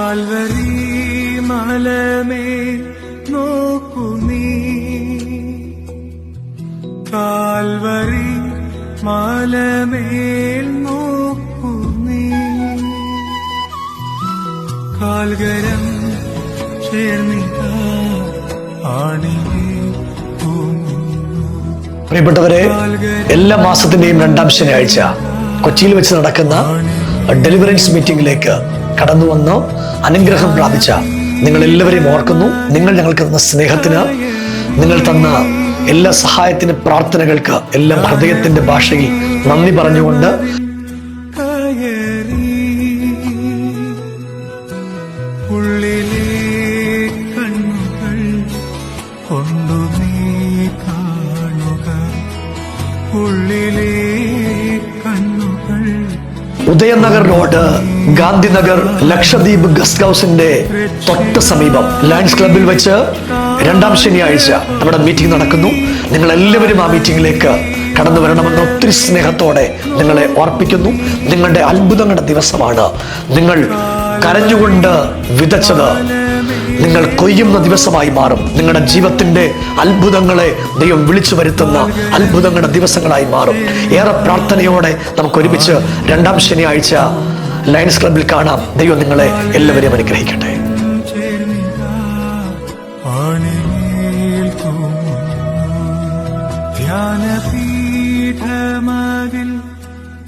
Calvary മലമേൽ നോക്കൂ നീ, Calvary മലമേൽ നോക്കൂ നീ, കാൽകരം ചേർന്നിതാ ആണിമേൽ തൂങ്ങുന്നു. പ്രിയപ്പെട്ടവരെ, എല്ലാ മാസത്തിന്റെയും 2ാം ശനിയാഴ്ച കൊച്ചിയിൽ വെച്ച് നടക്കുന്ന ഡെലിവറൻസ് മീറ്റിംഗിലേക്ക് കടന്നു വന്ന് അനുഗ്രഹം പ്രാപിച്ച നിങ്ങൾ എല്ലാവരെയും ഓർക്കുന്നു. നിങ്ങൾ ഞങ്ങൾക്ക് തന്ന സ്നേഹത്തിന്, നിങ്ങൾ തന്ന എല്ലാ സഹായത്തിന്, പ്രാർത്ഥനകൾക്ക് എല്ലാം ഹൃദയത്തിന്റെ ഭാഷയിൽ നന്ദി പറഞ്ഞുകൊണ്ട് ഉള്ളിലെ കണ്ണുകൾ കൊണ്ടു നീ കാണുക, ഉള്ളിലെ കണ്ണുകൾ. ഉദയനഗർ റോഡ്, ഗാന്ധിനഗർ, ലക്ഷദ്വീപ് ഗസ്റ്റ് ഹൗസിന്റെ തൊട്ട് സമീപം ലയൺസ് ക്ലബിൽ വെച്ച് 2ാം ശനിയാഴ്ച നമ്മുടെ മീറ്റിംഗ് നടക്കുന്നു. നിങ്ങൾ എല്ലാവരും ആ മീറ്റിംഗിലേക്ക് കടന്നു വരണമെന്ന് ഒത്തിരി സ്നേഹത്തോടെ നിങ്ങളെ ഓർപ്പിക്കുന്നു. നിങ്ങളുടെ അത്ഭുതങ്ങളുടെ ദിവസമാണ്. നിങ്ങൾ കരഞ്ഞുകൊണ്ട് വിതച്ചത് നിങ്ങൾ കൊയ്യുന്ന ദിവസമായി മാറും. നിങ്ങളുടെ ജീവിതത്തിന്റെ അത്ഭുതങ്ങളെ ദൈവം വിളിച്ചു വരുത്തുന്ന അത്ഭുതങ്ങളുടെ ദിവസങ്ങളായി മാറും. ഏറെ പ്രാർത്ഥനയോടെ നമുക്ക് ഒരുമിച്ച് 2ാം ശനിയാഴ്ച ലയൺസ് ക്ലബിൽ കാണാം. ദൈവം നിങ്ങളെ എല്ലാവരെയും അനുഗ്രഹിക്കട്ടെ. ധ്യാനപീഠമതിൽ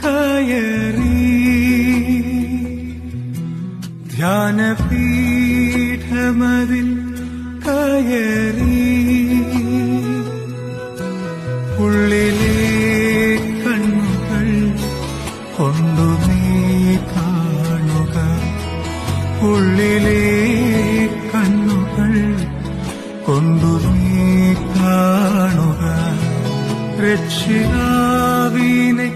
കയറി, ധ്യാനപീഠമതിൽ കയറി, ഉള്ളിലെ കണ്ണുകൾ കൊണ്ടു നീ കാണുക, ഉള്ളിലെ കണ്ണുകൾ കൊണ്ടു നീ കാണുക. രക്ഷിതാവിനെ